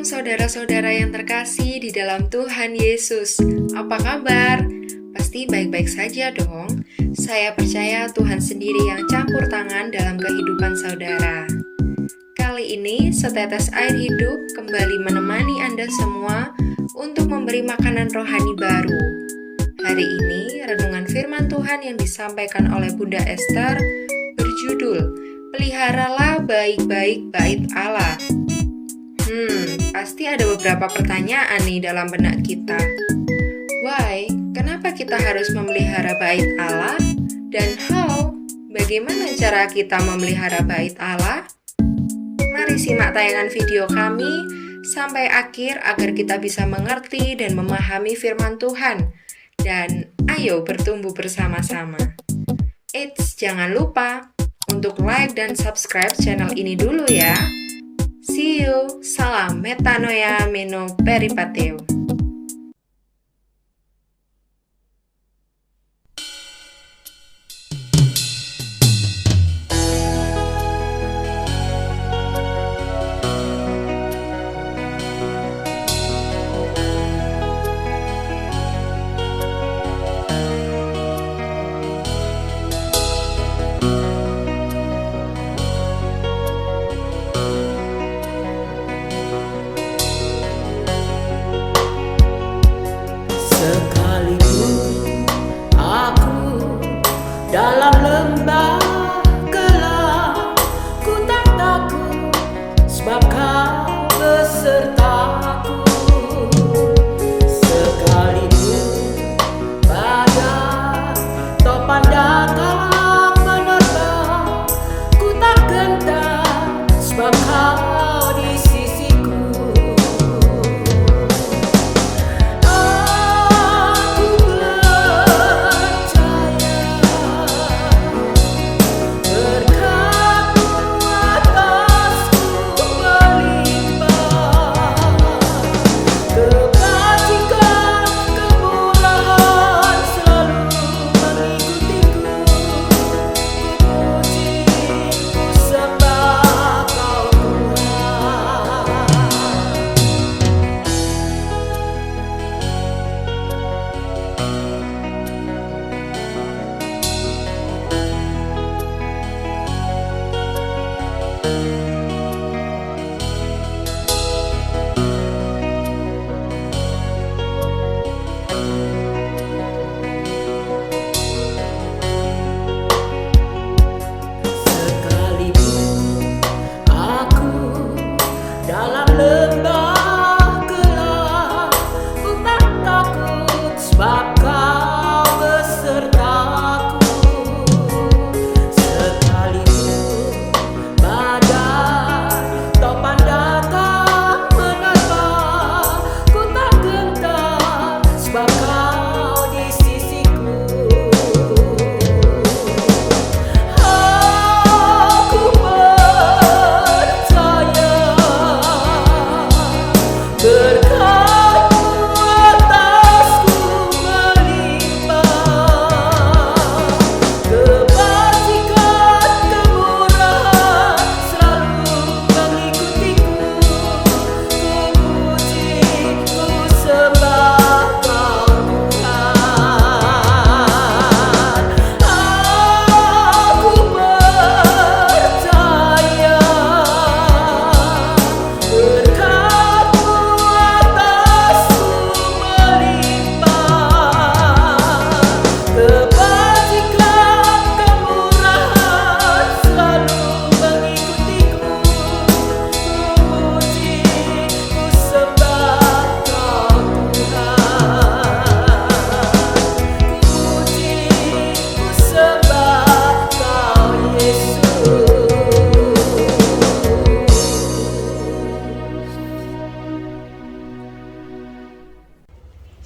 saudara-saudara yang terkasih di dalam Tuhan Yesus. Apa kabar? Pasti baik-baik saja dong. Saya percaya Tuhan sendiri yang campur tangan dalam kehidupan saudara. Kali ini, setetes air hidup kembali menemani Anda semua untuk memberi makanan rohani baru. Hari ini, renungan firman Tuhan yang disampaikan oleh Bunda Esther berjudul Peliharalah baik-baik bait Allah. Pasti ada beberapa pertanyaan nih dalam benak kita. Why? Kenapa kita harus memelihara bait Allah? Dan how? Bagaimana cara kita memelihara bait Allah? Mari simak tayangan video kami sampai akhir agar kita bisa mengerti dan memahami firman Tuhan. Dan ayo bertumbuh bersama-sama. Eits, jangan lupa untuk like dan subscribe channel ini dulu ya. See you. Salam metanoia meno peripateo. Dalam lembah gelap, ku tak takut, sebab Kau besertaku. Sekalipun badai topan datang menerpa, ku tak gentar, sebab Kau di sisiku.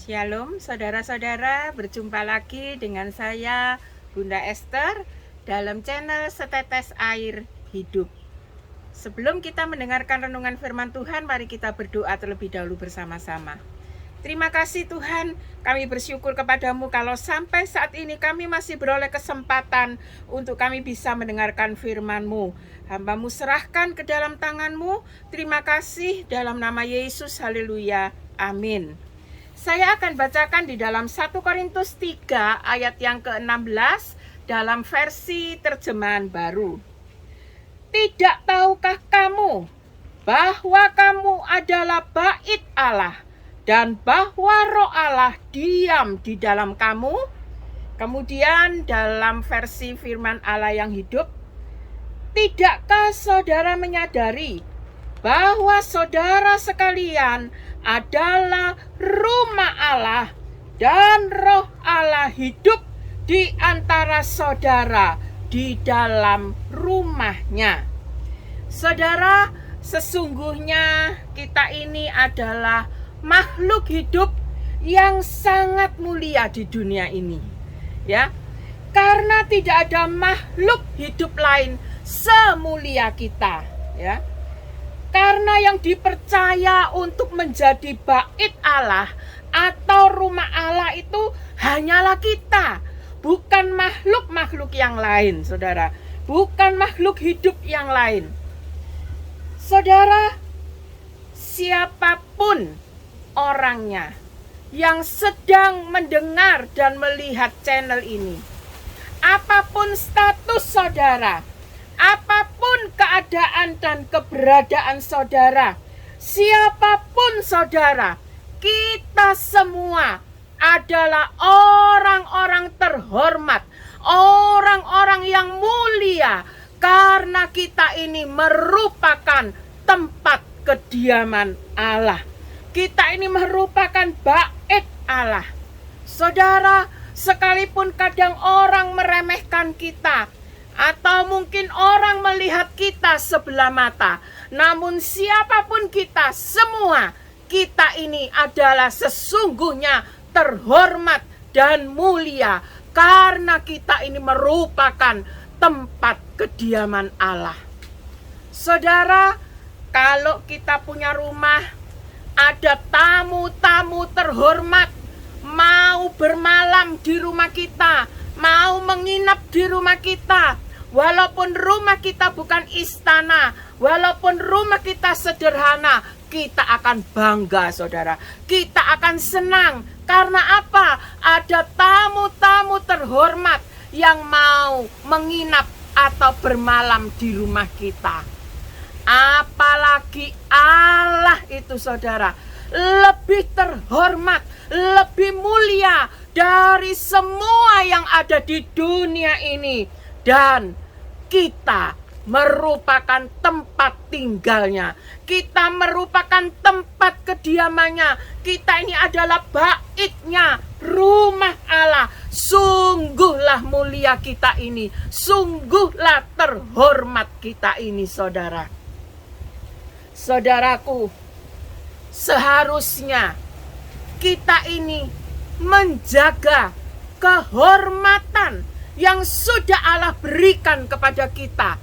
Shalom saudara-saudara, berjumpa lagi dengan saya Bunda Esther dalam channel Setetes Air Hidup. Sebelum kita mendengarkan renungan firman Tuhan, mari kita berdoa terlebih dahulu bersama-sama. Terima kasih Tuhan, kami bersyukur kepadamu kalau sampai saat ini kami masih beroleh kesempatan untuk kami bisa mendengarkan firman-Mu. Hamba-Mu serahkan ke dalam tangan-Mu. Terima kasih dalam nama Yesus, haleluya, amin. Saya akan bacakan di dalam 1 Korintus 3 ayat yang ke-16 dalam versi terjemahan baru. Tidak tahukah kamu bahwa kamu adalah bait Allah dan bahwa Roh Allah diam di dalam kamu? Kemudian dalam versi firman Allah yang hidup, tidakkah saudara menyadari bahwa saudara sekalian adalah rumah Allah dan Roh Allah hidup di antara saudara di dalam rumahnya? Saudara, sesungguhnya kita ini adalah makhluk hidup yang sangat mulia di dunia ini, ya. Karena tidak ada makhluk hidup lain semulia kita, ya. Karena yang dipercaya untuk menjadi bait Allah atau rumah Allah itu hanyalah kita, bukan makhluk-makhluk yang lain, saudara. Bukan makhluk hidup yang lain. Saudara, siapapun orangnya yang sedang mendengar dan melihat channel ini, apapun status saudara, apapun keadaan dan keberadaan saudara, siapapun saudara, kita semua adalah orang-orang terhormat, orang-orang yang mulia, karena kita ini merupakan tempat kediaman Allah. Kita ini merupakan bait Allah. Saudara, sekalipun kadang orang meremehkan kita, atau mungkin orang melihat kita sebelah mata, namun siapapun kita, semua kita ini adalah sesungguhnya terhormat dan mulia, karena kita ini merupakan tempat kediaman Allah. Saudara, kalau kita punya rumah, ada tamu-tamu terhormat mau bermalam di rumah kita, mau menginap di rumah kita, walaupun rumah kita bukan istana, walaupun rumah kita sederhana, kita akan bangga, saudara. Kita akan senang. Karena apa? Ada tamu-tamu terhormat yang mau menginap atau bermalam di rumah kita. Apalagi Allah itu, saudara, lebih terhormat, lebih mulia dari semua yang ada di dunia ini. Dan kita merupakan tempat tinggalnya, kita merupakan tempat kediamannya, kita ini adalah baitnya, rumah Allah. Sungguhlah mulia kita ini, sungguhlah terhormat kita ini, saudara. Saudaraku, seharusnya kita ini menjaga kehormatan yang sudah Allah berikan kepada kita,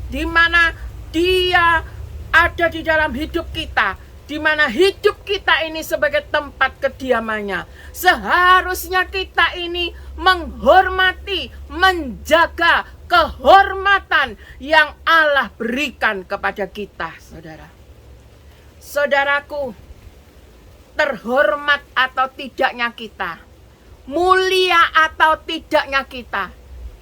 di mana Dia ada di dalam hidup kita, di mana hidup kita ini sebagai tempat kediamannya. Seharusnya kita ini menghormati, menjaga kehormatan yang Allah berikan kepada kita, saudara. Saudaraku, terhormat atau tidaknya kita, mulia atau tidaknya kita,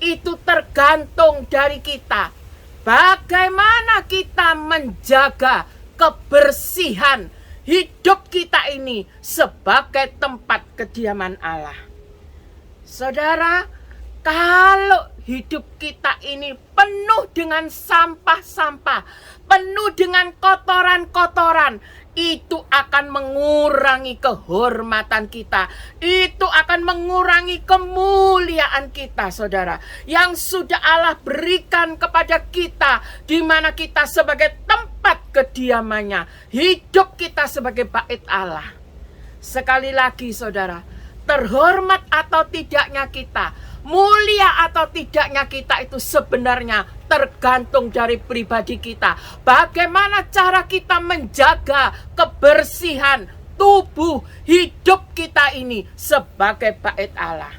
itu tergantung dari kita. Bagaimana kita menjaga kebersihan hidup kita ini sebagai tempat kediaman Allah. Saudara, kalau hidup kita ini penuh dengan sampah-sampah, penuh dengan kotoran-kotoran, itu akan mengurangi kehormatan kita, itu akan mengurangi kemuliaan kita, saudara, yang sudah Allah berikan kepada kita, di mana kita sebagai tempat kediamannya, hidup kita sebagai bait Allah. Sekali lagi, saudara, terhormat atau tidaknya kita, mulia atau tidaknya kita, itu sebenarnya tergantung dari pribadi kita. Bagaimana cara kita menjaga kebersihan tubuh hidup kita ini sebagai bait Allah.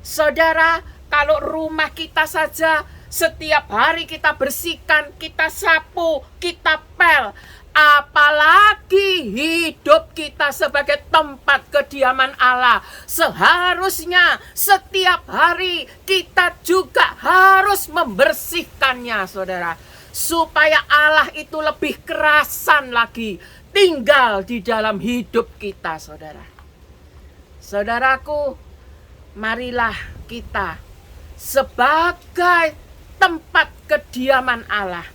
Saudara, kalau rumah kita saja setiap hari kita bersihkan, kita sapu, kita pel, apalagi hidup kita sebagai tempat kediaman Allah. Seharusnya setiap hari kita juga harus membersihkannya, saudara, supaya Allah itu lebih kerasan lagi tinggal di dalam hidup kita, saudara. Saudaraku, marilah kita sebagai tempat kediaman Allah,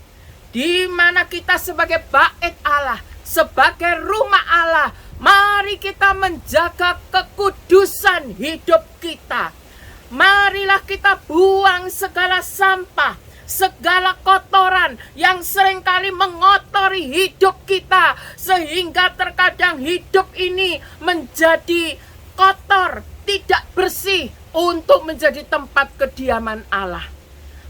di mana kita sebagai bait Allah, sebagai rumah Allah, mari kita menjaga kekudusan hidup kita. Marilah kita buang segala sampah, segala kotoran yang seringkali mengotori hidup kita, sehingga terkadang hidup ini menjadi kotor, tidak bersih untuk menjadi tempat kediaman Allah.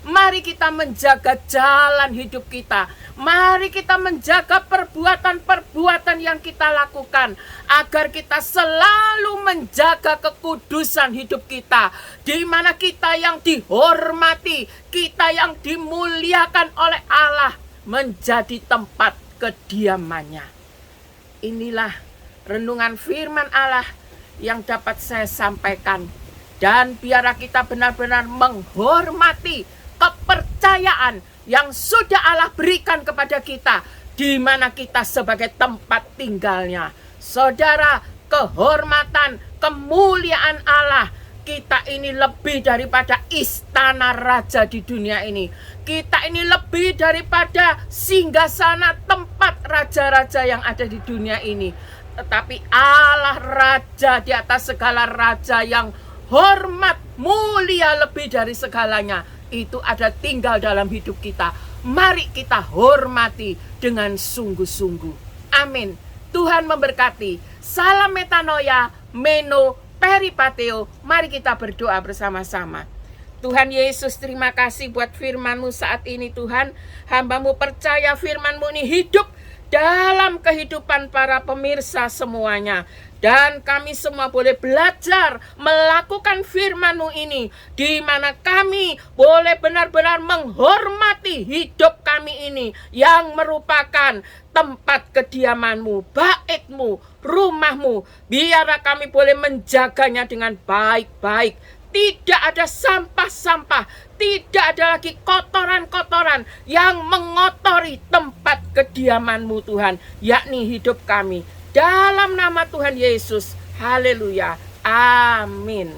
Mari kita menjaga jalan hidup kita. Mari kita menjaga perbuatan-perbuatan yang kita lakukan, agar kita selalu menjaga kekudusan hidup kita, di mana kita yang dihormati, kita yang dimuliakan oleh Allah, menjadi tempat kediamannya. Inilah renungan firman Allah yang dapat saya sampaikan. Dan biarlah kita benar-benar menghormati kepercayaan yang sudah Allah berikan kepada kita, di mana kita sebagai tempat tinggalnya. Saudara, kehormatan, kemuliaan Allah, kita ini lebih daripada istana raja di dunia ini. Kita ini lebih daripada singgasana tempat raja-raja yang ada di dunia ini. Tetapi Allah raja di atas segala raja, yang hormat, mulia lebih dari segalanya, itu ada tinggal dalam hidup kita. Mari kita hormati dengan sungguh-sungguh. Amin. Tuhan memberkati. Salam metanoia, meno peripateo. Mari kita berdoa bersama-sama. Tuhan Yesus, terima kasih buat firman-Mu saat ini Tuhan. Hamba-Mu percaya firman-Mu ini hidup dalam kehidupan para pemirsa semuanya. Dan kami semua boleh belajar melakukan firman-Mu ini, di mana kami boleh benar-benar menghormati hidup kami ini, yang merupakan tempat kediaman-Mu, bait-Mu, rumah-Mu. Biarlah kami boleh menjaganya dengan baik-baik. Tidak ada sampah-sampah, tidak ada lagi kotoran-kotoran yang mengotori tempat kediaman-Mu Tuhan, yakni hidup kami. Dalam nama Tuhan Yesus, haleluya, amin.